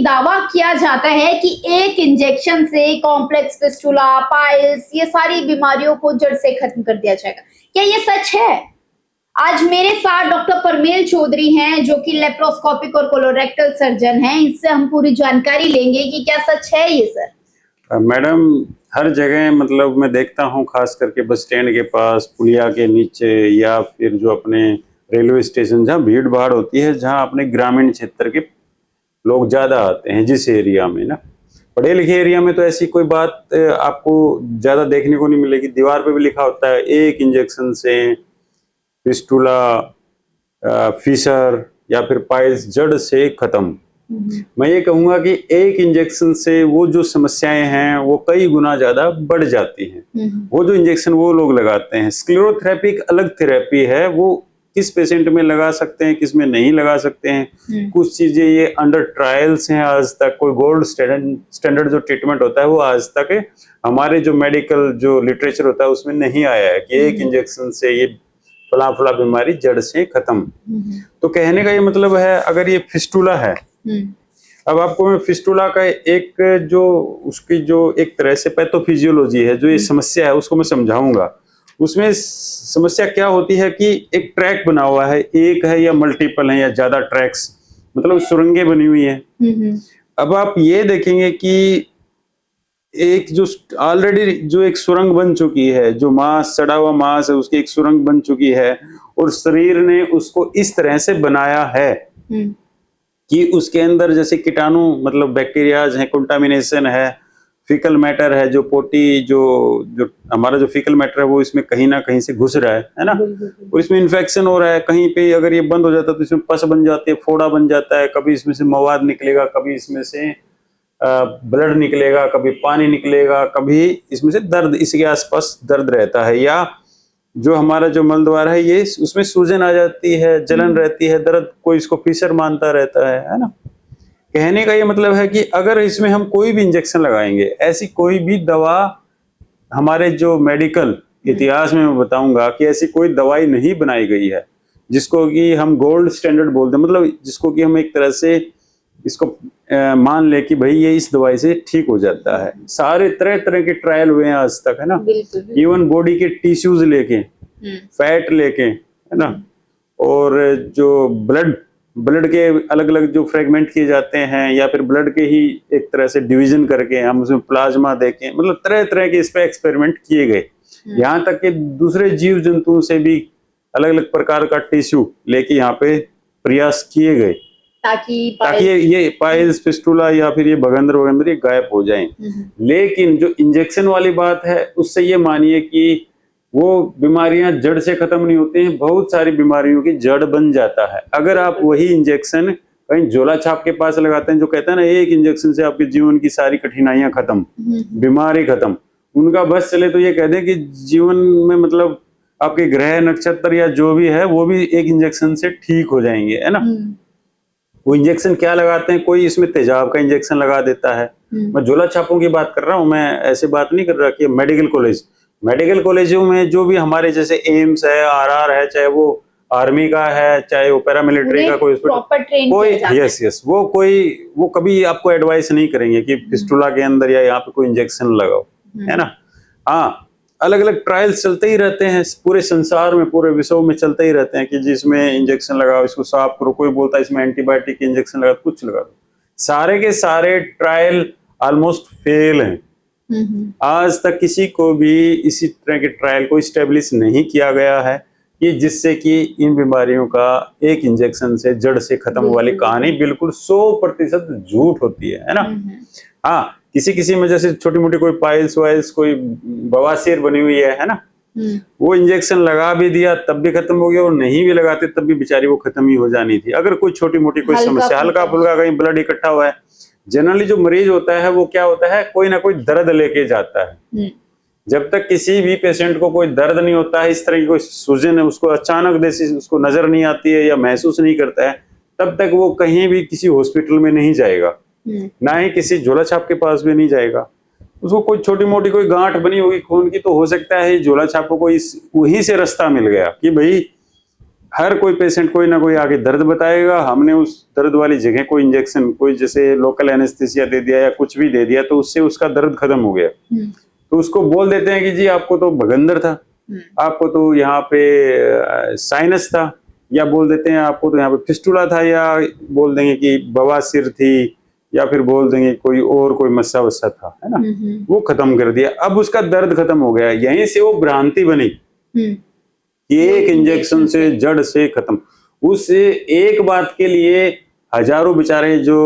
दावा किया जाता है कि एक इंजेक्शन से कॉम्प्लेक्स फिस्टुला, पाइल्स, ये सारी बीमारियों को जड़ से खत्म कर दिया जाएगा। क्या ये सच है? आज मेरे साथ डॉक्टर परमेल चौधरी हैं, जो कि लेप्रोस्कोपिक और कोलोरेक्टल सर्जन हैं। इससे हम पूरी जानकारी लेंगे कि क्या सच है ये सर। मैडम, हर जगह मतलब मैं देखता हूँ, खास करके बस स्टैंड के पास, पुलिया के नीचे, या फिर जो अपने रेलवे स्टेशन जहाँ भीड़ भाड़ होती है, जहाँ अपने ग्रामीण क्षेत्र के लोग ज्यादा आते हैं, जिस एरिया में ना, पढ़े लिखे एरिया में तो ऐसी कोई बात आपको ज्यादा देखने को नहीं मिलेगी। दीवार पे भी लिखा होता है एक इंजेक्शन से फिस्टुला, फिशर या फिर पाइल्स जड़ से खत्म। मैं ये कहूंगा कि एक इंजेक्शन से वो जो समस्याएं हैं वो कई गुना ज्यादा बढ़ जाती हैं। वो जो इंजेक्शन वो लोग लगाते हैं, स्क्लेरोथेरेपी एक अलग थेरेपी है, वो किस पेशेंट में लगा सकते हैं, किस में नहीं लगा सकते हैं। कुछ चीजें ये अंडर ट्रायल्स हैं, आज तक कोई गोल्ड स्टैंडर्ड जो ट्रीटमेंट होता है वो आज तक हमारे जो मेडिकल जो लिटरेचर होता है उसमें नहीं आया है कि एक इंजेक्शन से ये फला फला बीमारी जड़ से खत्म। तो कहने का ये मतलब है, अगर ये फिस्टुला है, अब आपको मैं फिस्टुला का एक जो उसकी जो एक तरह से पैथोफिजियोलॉजी है, जो ये समस्या है उसको मैं समझाऊंगा। उसमें समस्या क्या होती है कि एक ट्रैक बना हुआ है, एक है या मल्टीपल है या ज्यादा ट्रैक्स, मतलब सुरंगें बनी हुई है। अब आप ये देखेंगे कि एक जो ऑलरेडी जो एक सुरंग बन चुकी है, जो मांस, सड़ा हुआ मांस है, उसकी एक सुरंग बन चुकी है, और शरीर ने उसको इस तरह से बनाया है कि उसके अंदर जैसे कीटाणु, मतलब बैक्टीरियाज हैं, कंटामिनेशन है, फीकल मैटर है, जो पोटी जो हमारा जो फीकल मैटर है वो इसमें कहीं ना कहीं से घुस रहा है ना, और इसमें इन्फेक्शन हो रहा है। कहीं पे अगर ये बंद हो जाता है तो इसमें पस बन जाती है, फोड़ा बन जाता है, कभी इसमें से मवाद निकलेगा, कभी इसमें से ब्लड निकलेगा, कभी पानी निकलेगा, कभी इसमें से दर्द, इसके आसपास दर्द रहता है, या जो हमारा जो मल द्वार है ये उसमें सूजन आ जाती है, जलन रहती है, दर्द, कोई इसको फिशर मानता रहता है ना। कहने का ये मतलब है कि अगर इसमें हम कोई भी इंजेक्शन लगाएंगे, ऐसी कोई भी दवा, हमारे जो मेडिकल इतिहास में मैं बताऊंगा कि ऐसी कोई दवाई नहीं बनाई गई है जिसको कि हम गोल्ड स्टैंडर्ड बोलते हैं, मतलब जिसको कि हम एक तरह से इसको मान ले कि भाई ये इस दवाई से ठीक हो जाता है। सारे तरह तरह के ट्रायल हुए हैं आज तक, है ना, इवन बॉडी के टिश्यूज लेके, फैट लेके, है ना, और जो ब्लड के अलग अलग जो फ्रेगमेंट किए जाते हैं, या फिर ब्लड के ही एक तरह से डिवीजन करके हम उसमें प्लाज्मा देके, मतलब तरह तरह के इस पे एक्सपेरिमेंट किए गए। यहाँ तक कि दूसरे जीव जंतुओं से भी अलग अलग प्रकार का टिश्यू लेके यहाँ पे प्रयास किए गए ताकि ये पाइल्स, फिस्टुला या फिर ये भगंदर वगैरह ये गायब हो जाएं। लेकिन जो इंजेक्शन वाली बात है, उससे ये मानिए कि वो बीमारियां जड़ से खत्म नहीं होती हैं, बहुत सारी बीमारियों की जड़ बन जाता है। अगर आप वही इंजेक्शन कहीं झोला छाप के पास लगाते हैं, जो कहते हैं ना एक इंजेक्शन से आपके जीवन की सारी कठिनाइयां खत्म, बीमारी खत्म, उनका बस चले तो ये कह दें कि जीवन में मतलब आपके ग्रह नक्षत्र या जो भी है वो भी एक इंजेक्शन से ठीक हो जाएंगे, है ना। वो इंजेक्शन क्या लगाते हैं, कोई इसमें तेजाब का इंजेक्शन लगा देता है। मैं झोला छापों की बात कर रहा हूँ, मैं ऐसे बात नहीं कर रहा कि मेडिकल कॉलेजों में जो भी हमारे जैसे एम्स है, आरआर है, चाहे वो आर्मी का है, चाहे वो पैरामिलिट्री का कोई कोई यस वो कभी आपको एडवाइस नहीं करेंगे कि फिस्टुला के अंदर या यहाँ पे कोई इंजेक्शन लगाओ, है ना। हाँ, अलग अलग ट्रायल्स चलते ही रहते हैं पूरे संसार में, पूरे विश्व में चलते ही रहते हैं कि जिसमें इंजेक्शन लगाओ, इसको साफ करो, कोई बोलता है इसमें एंटीबायोटिक इंजेक्शन लगा, कुछ लगा दो। सारे के सारे ट्रायल ऑलमोस्ट फेल हैं। आज तक किसी को भी इसी तरह के ट्रायल को स्टेब्लिश नहीं किया गया है कि जिससे कि इन बीमारियों का एक इंजेक्शन से जड़ से खत्म वाली कहानी बिल्कुल 100% झूठ होती है ना। हाँ, किसी में जैसे छोटी मोटी कोई पाइल्स वाइल्स, कोई बवासीर बनी हुई है ना, वो इंजेक्शन लगा भी दिया तब भी खत्म हो गया, और नहीं भी लगाते तब भी बेचारी वो खत्म ही हो जानी थी। अगर कोई छोटी मोटी कोई समस्या, हल्का फुल्का कहीं ब्लड इकट्ठा हुआ है, जनरली जो मरीज होता है वो क्या होता है, कोई ना कोई दर्द लेके जाता है। जब तक किसी भी पेशेंट को कोई दर्द नहीं होता है, इस तरह की कोई सूजन है उसको अचानक जैसे उसको नजर नहीं आती है या महसूस नहीं करता है, तब तक वो कहीं भी किसी हॉस्पिटल में नहीं जाएगा, ना ही किसी झोला छाप के पास भी नहीं जाएगा। उसको कोई छोटी मोटी कोई गांठ बनी होगी खून की, तो हो सकता है झोला छाप को वहीं से रास्ता मिल गया कि भाई हर कोई पेशेंट कोई ना कोई आके दर्द बताएगा, हमने उस दर्द वाली जगह कोई इंजेक्शन, कोई जैसे लोकल एनेस्थीसिया दे दिया या कुछ भी दे दिया, तो उससे उसका दर्द खत्म हो गया। तो उसको बोल देते हैं कि जी आपको तो भगंदर था, आपको तो यहाँ पे साइनस था, या बोल देते हैं आपको तो यहाँ पे फिस्टुला था, या बोल देंगे कि बवासीर थी, या फिर बोल देंगे कोई और कोई मस्सा वस्सा था, है ना। वो खत्म कर दिया, अब उसका दर्द खत्म हो गया। यहीं से वो भ्रांति बनी कि एक इंजेक्शन से जड़ से खत्म। उस एक बात के लिए हजारों बेचारे जो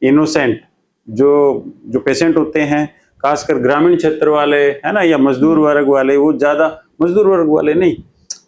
इनोसेंट जो पेशेंट होते हैं, खासकर ग्रामीण क्षेत्र वाले, है ना, या मजदूर वर्ग वाले, वो ज्यादा मजदूर वर्ग वाले नहीं,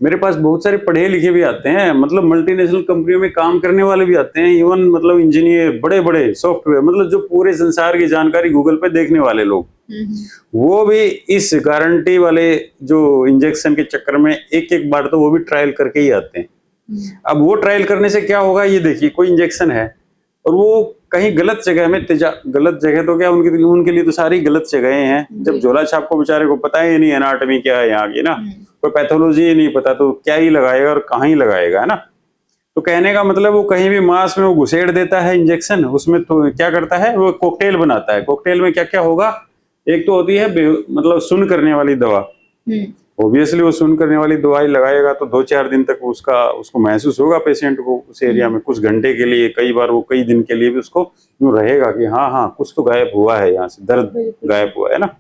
मेरे पास बहुत सारे पढ़े लिखे भी आते हैं, मतलब मल्टीनेशनल कंपनियों में काम करने वाले भी आते हैं, इवन मतलब इंजीनियर, बड़े बड़े सॉफ्टवेयर, मतलब जो पूरे संसार की जानकारी गूगल पे देखने वाले लोग, वो भी इस गारंटी वाले जो इंजेक्शन के चक्कर में एक एक बार तो वो भी ट्रायल करके ही आते हैं। अब वो ट्रायल करने से क्या होगा, ये देखिए, कोई इंजेक्शन है और वो कहीं गलत जगह में गलत जगह तो क्या, उनके लिए तो सारी गलत जगहें हैं। जब झोला छाप को बेचारे को पता ही नहीं एनाटॉमी क्या है यहाँ की, ना कोई पैथोलॉजी ही नहीं पता, तो क्या ही लगाएगा और कहाँ ही लगाएगा, है ना। तो कहने का मतलब वो कहीं भी मांस में वो घुसेड़ देता है इंजेक्शन, उसमें तो क्या करता है, वो कॉकटेल बनाता है। कॉकटेल में क्या क्या होगा, एक तो होती है मतलब सुन्न करने वाली दवा, ऑब्वियसली वो सुन्न करने वाली दवाई लगाएगा तो 2-4 दिन तक उसको महसूस होगा पेशेंट को उस एरिया में, कुछ घंटे के लिए, कई बार वो कई दिन के लिए भी उसको यूं रहेगा कि हाँ हाँ कुछ तो गायब हुआ है, यहाँ से दर्द गायब हुआ है ना।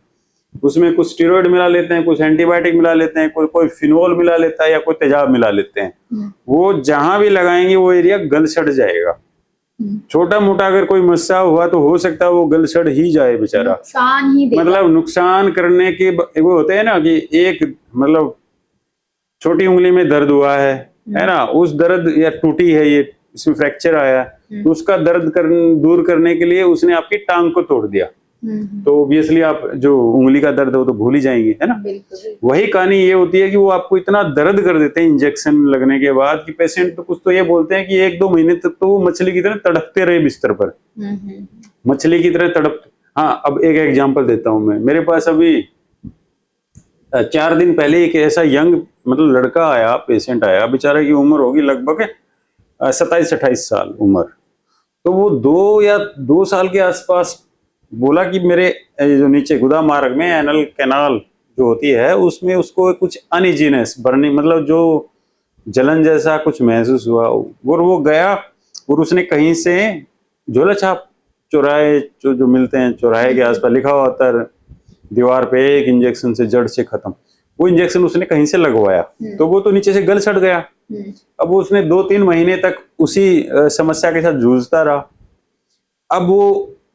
उसमें कुछ स्टेरॉइड मिला लेते हैं, कुछ एंटीबायोटिक मिला लेते हैं, कोई फिनोल मिला लेता है, या कोई तेजाब मिला लेते हैं। वो जहां भी लगाएंगे वो एरिया गल सड़ जाएगा। छोटा मोटा अगर कोई मस्सा हुआ तो हो सकता है वो गल सड़ ही जाए बेचारा, नुकसान ही देगा। मतलब नुकसान करने के वो होते हैं ना कि एक मतलब छोटी उंगली में दर्द हुआ है ना, उस दर्द या टूटी है, ये इसमें फ्रैक्चर आया, तो उसका दर्द दूर करने के लिए उसने आपकी टांग को तोड़ दिया, तो ऑब्वियसली आप जो उंगली का दर्द है वो तो भूल ही जाएंगे, है ना। वही कहानी ये होती है कि वो आपको इतना दर्द कर देते हैं इंजेक्शन लगने के बाद कि पेशेंट तो कुछ तो ये बोलते हैं कि 1-2 महीने तक तो वो मछली की तरह तड़पते रहे बिस्तर पर, मछली की तरह तड़प। हाँ, अब एक एग्जांपल देता हूं मैं। मेरे पास अभी 4 दिन पहले एक ऐसा यंग मतलब लड़का आया, पेशेंट आया, बेचारे की उम्र होगी लगभग 27-28 साल उम्र, तो वो 2 साल के आसपास बोला कि मेरे जो नीचे गुदा मार्ग में एनल कैनाल जो होती है उसमें उसको कुछ अनइजीनेस बर्निंग, मतलब जो जलन जैसा कुछ महसूस हुआ, और वो गया और उसने कहीं से झोला छाप चौराहे जो मिलते हैं, चौराहे के आसपास लिखा हुआ होता है दीवार पे, एक इंजेक्शन से जड़ से खत्म। वो इंजेक्शन उसने कहीं से लगवाया, तो वो तो नीचे से गल सड़ गया। अब उसने 2-3 महीने तक उसी समस्या के साथ जूझता रहा। अब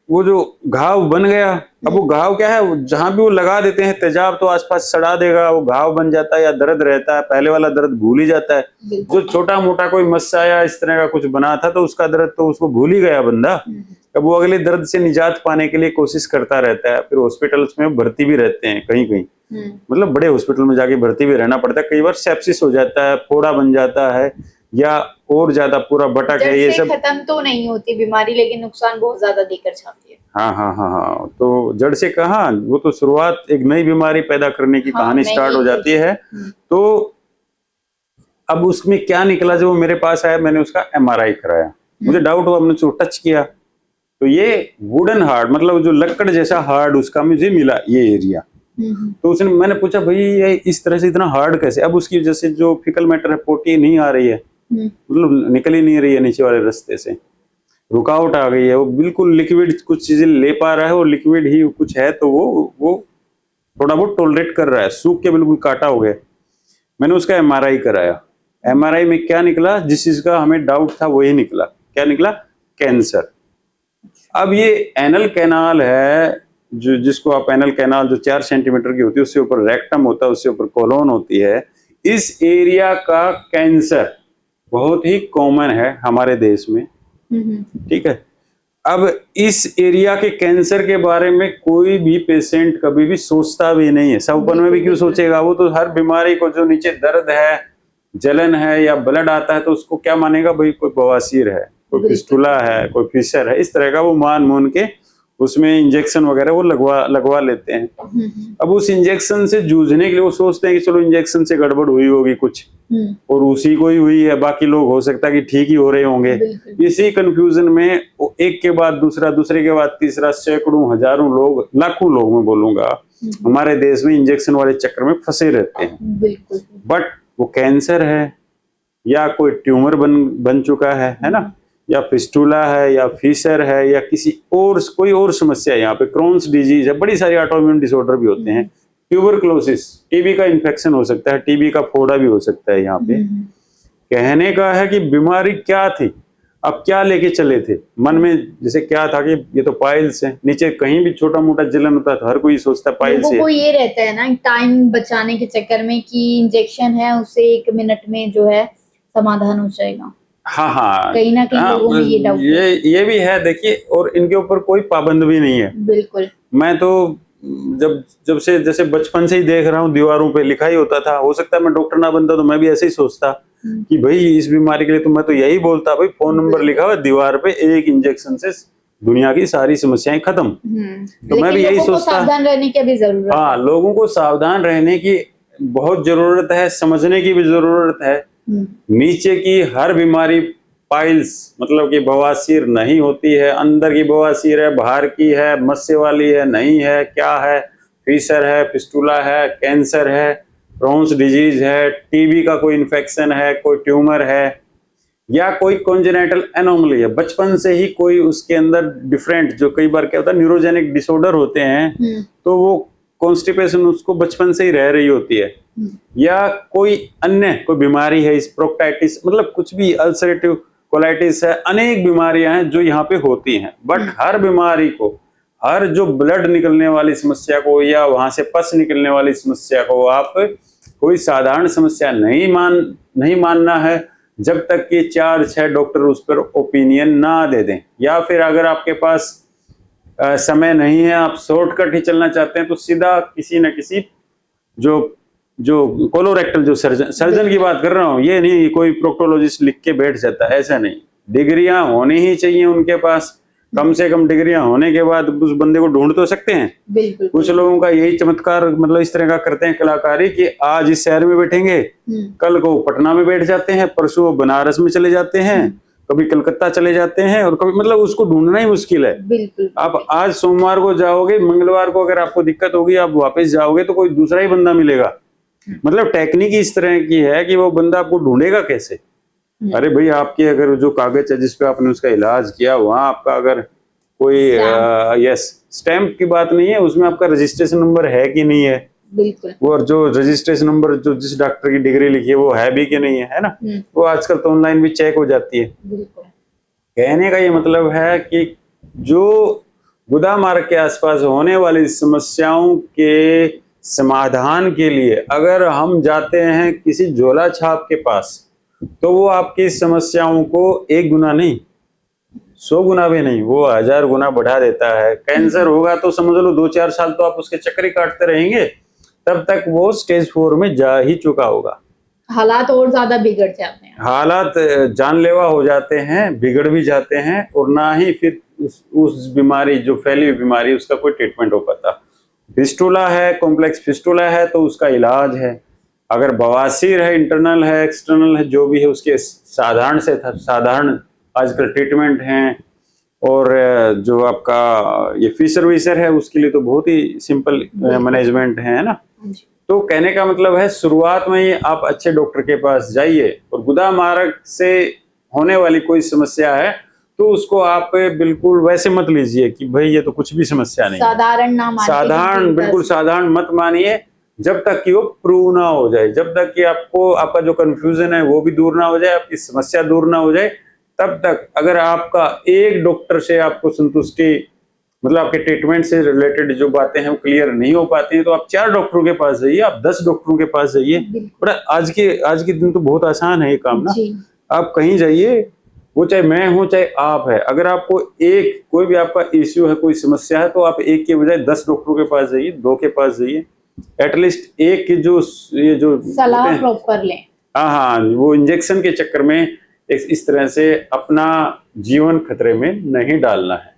वो जो घाव बन गया, अब वो घाव क्या है, जहां भी वो लगा देते हैं तेजाब तो आसपास सड़ा देगा, वो घाव बन जाता है या दर्द रहता है, पहले वाला दर्द भूल ही जाता है। जो छोटा मोटा कोई मस्सा या इस तरह का कुछ बना था तो उसका दर्द तो उसको भूल ही गया बंदा। अब वो अगले दर्द से निजात पाने के लिए कोशिश करता रहता है, फिर हॉस्पिटल्स में भर्ती भी रहते हैं, कहीं कहीं मतलब बड़े हॉस्पिटल में जाके भर्ती भी रहना पड़ता है। कई बार सेप्सिस हो जाता है, फोड़ा बन जाता है, या और ज्यादा पूरा बटक है, ये सब खत्म तो नहीं होती बीमारी, लेकिन नुकसान बहुत ज्यादा देकर जाती है। हाँ, तो जड़ से कहाँ, वो तो शुरुआत एक नई बीमारी पैदा करने की कहानी स्टार्ट हो जाती है। तो अब उसमें क्या निकला, जब वो मेरे पास आया मैंने उसका MRI कराया, मुझे डाउट हुआ, हमने उसको टच किया तो ये वुडन हार्ड, मतलब जो लकड़ जैसा हार्ड उसका मुझे मिला ये एरिया। तो मैंने पूछा भाई ये इस तरह से इतना हार्ड कैसे। अब उसकी वजह से जो फिकल मैटर है, पोटी नहीं आ रही है, मतलब निकल ही नहीं रही है नीचे वाले रास्ते से, रुकावट आ गई है, वो बिल्कुल लिक्विड कुछ चीजें ले पा रहा है, और लिक्विड ही कुछ है, तो वो थोड़ा बहुत टॉलरेट कर रहा है, सूख के बिल्कुल काटा हो गया। मैंने उसका MRI कराया, MRI में क्या निकला, जिस चीज का हमें डाउट था वही निकला। क्या निकला? कैंसर। अब ये एनल कैनाल है, जिसको आप एनल कैनाल जो 4 सेंटीमीटर की होती है, उससे ऊपर रेक्टम होता है, उससे ऊपर कोलोन होती है। इस एरिया का कैंसर बहुत ही कॉमन है हमारे देश में, ठीक है। अब इस एरिया के कैंसर के बारे में कोई भी पेशेंट कभी भी सोचता भी नहीं है। सपन में भी क्यों सोचेगा, वो तो हर बीमारी को जो नीचे दर्द है, जलन है या ब्लड आता है तो उसको क्या मानेगा, भाई कोई बवासीर है, कोई फिस्टुला है, कोई फिशर है, इस तरह का वो मान के उसमें इंजेक्शन वगैरह वो लगवा लेते हैं। अब उस इंजेक्शन से जूझने के लिए वो सोचते हैं कि चलो इंजेक्शन से गड़बड़ हुई होगी कुछ, और उसी को ही हुई है, बाकी लोग हो सकता है कि ठीक ही हो रहे होंगे। इसी कंफ्यूजन में वो एक के बाद दूसरा, दूसरे के बाद तीसरा, सैकड़ों हजारों लोग, लाखों लोग मैं बोलूंगा हमारे देश में इंजेक्शन वाले चक्कर में फंसे रहते हैं। बट वो कैंसर है या कोई ट्यूमर बन चुका है ना, या फिस्टुला है या फीसर है या किसी और कोई और समस्या है, यहाँ पे क्रोन्स डिजीज है, बड़ी सारी ऑटोइम्यून डिसऑर्डर भी होते हैं, ट्यूबरक्लोसिस, टीबी का इन्फेक्शन हो सकता है, टीबी का फोड़ा भी हो सकता है। यहाँ पे कहने का है कि बीमारी क्या थी, अब क्या लेके चले थे मन में, जैसे क्या था कि ये तो पाइल्स है, नीचे कहीं भी छोटा मोटा जलन होता है तो हर कोई सोचता है पाइल्स है। लोगों को ये रहता है ना टाइम बचाने के चक्कर में कि इंजेक्शन है उससे 1 मिनट में जो है समाधान हो जाएगा। हाँ, कहीं ना कहीं लोगों में ये डाउट ये भी है देखिए, और इनके ऊपर कोई पाबंद भी नहीं है। बिल्कुल। मैं तो जब से जैसे बचपन से ही देख रहा हूँ, दीवारों पे लिखा ही होता था। हो सकता है मैं डॉक्टर ना बनता तो मैं भी ऐसे ही सोचता कि भाई इस बीमारी के लिए तो मैं तो यही बोलता, भाई फोन नंबर लिखा हुआ दीवार पे, एक इंजेक्शन से दुनिया की सारी समस्याएं खत्म। तो मैं भी यही सोचता। सावधान रहने की भी जरूरत है। हाँ, लोगों को सावधान रहने की बहुत जरूरत है, समझने की भी जरूरत है। नीचे की हर बीमारी पाइल्स मतलब कि बवासीर नहीं होती है, अंदर की बवासीर है, बाहर की है, मस्से वाली है, नहीं है, क्या है, फीसर है, फिस्टुला है, कैंसर है, क्रोन्स डिजीज है, टीबी का कोई इन्फेक्शन है, कोई ट्यूमर है, या कोई कॉन्जेनिटल एनोमली है, बचपन से ही कोई उसके अंदर डिफरेंट, जो कई बार क्या होता है न्यूरोजेनिक डिसऑर्डर होते हैं, तो वो कॉन्स्टिपेशन उसको बचपन से ही रह रही होती है, या कोई अन्य कोई बीमारी है, इस प्रोक्टाइटिस मतलब कुछ भी, अल्सरेटिव कोलाइटिस है, अनेक बीमारियां हैं जो यहाँ पे होती हैं। बट हर बीमारी को, हर जो ब्लड निकलने वाली समस्या को या वहां से पस निकलने वाली समस्या को आप कोई साधारण समस्या नहीं मानना है, जब तक कि 4-6 डॉक्टर उस पर ओपिनियन ना दे दें। या फिर अगर आपके पास समय नहीं है, आप शॉर्टकट ही चलना चाहते हैं, तो सीधा किसी न किसी जो कोलोरेक्टल जो सर्जन की बात कर रहा हूँ, ये नहीं कोई प्रोक्टोलॉजिस्ट लिख के बैठ जाता है, ऐसा नहीं। डिग्रियां होनी ही चाहिए उनके पास, कम से कम डिग्रियां होने के बाद उस बंदे को ढूंढ तो सकते हैं। बिल्कुल। कुछ लोगों का यही चमत्कार मतलब इस तरह का करते हैं कलाकारी कि आज इस शहर में बैठेंगे, कल को पटना में बैठ जाते हैं, परसों बनारस में चले जाते हैं, कभी कलकत्ता चले जाते हैं, और कभी मतलब उसको ढूंढना ही मुश्किल है। बिल्कुल। आप आज सोमवार को जाओगे, मंगलवार को अगर आपको दिक्कत होगी, आप वापस जाओगे तो कोई दूसरा ही बंदा मिलेगा। मतलब टेक्निक इस तरह की है कि वो बंदा आपको ढूंढेगा कैसे। अरे भाई, आपके अगर जो कागज है जिसपे आपने उसका इलाज किया, वहां आपका अगर कोई यस स्टैम्प की बात नहीं है, उसमें आपका रजिस्ट्रेशन नंबर है कि नहीं है, बिल्कुल, और जो रजिस्ट्रेशन नंबर जो जिस डॉक्टर की डिग्री लिखी है वो है भी कि नहीं है ना, वो आजकल तो ऑनलाइन भी चेक हो जाती है। बिल्कुल। कहने का ये मतलब है कि जो गुदा मार्ग के आसपास होने वाली समस्याओं के समाधान के लिए अगर हम जाते हैं किसी झोला छाप के पास, तो वो आपकी समस्याओं को 1 गुना नहीं, 100 गुना भी नहीं, वो 1000 गुना बढ़ा देता है। कैंसर होगा तो समझ लो 2-4 साल तो आप उसके चक्कर ही काटते रहेंगे, तब तक वो स्टेज 4 में जा ही चुका होगा। हालात और ज्यादा बिगड़ जाते हैं, हालात जानलेवा हो जाते हैं, बिगड़ भी जाते हैं, और ना ही फिर उस बीमारी जो फैली हुई बीमारी उसका कोई ट्रीटमेंट हो पाता। फिस्टुला है, कॉम्प्लेक्स फिस्टुला है तो उसका इलाज है। अगर बवासीर है, इंटरनल है, एक्सटर्नल है, जो भी है, उसके साधारण से साधारण आजकल ट्रीटमेंट हैं। और जो आपका ये फीसर वीसर है उसके लिए तो बहुत ही सिंपल मैनेजमेंट है ना। तो कहने का मतलब है शुरुआत में ही आप अच्छे डॉक्टर के पास जाइए, और गुदा मार्ग से होने वाली कोई समस्या है तो उसको आप बिल्कुल वैसे मत लीजिए कि भाई ये तो कुछ भी समस्या नहीं, साधारण ना मानिए, साधारण बिल्कुल साधारण मत मानिए, जब तक कि वो प्रूव ना हो जाए, जब तक कि आपको आपका जो कंफ्यूजन है वो भी दूर ना हो जाए, आपकी समस्या दूर ना हो जाए, तब तक अगर आपका एक डॉक्टर से आपको संतुष्टि मतलब आपके ट्रीटमेंट से रिलेटेड जो बातें हैं वो क्लियर नहीं हो पाती हैं, तो आप 4 डॉक्टरों के पास जाइए, आप 10 डॉक्टरों के पास जाइए। और आज के दिन तो बहुत आसान है ये काम ना, आप कहीं जाइए, वो चाहे मैं हूं चाहे आप है, अगर आपको कोई भी आपका इश्यू है, कोई समस्या है, तो आप एक के बजाय 10 डॉक्टरों के पास जाइए, 2 के पास जाइए, एटलीस्ट एक की जो सलाह प्रॉपर लें। हाँ, वो इंजेक्शन के चक्कर में इस तरह से अपना जीवन खतरे में नहीं डालना है।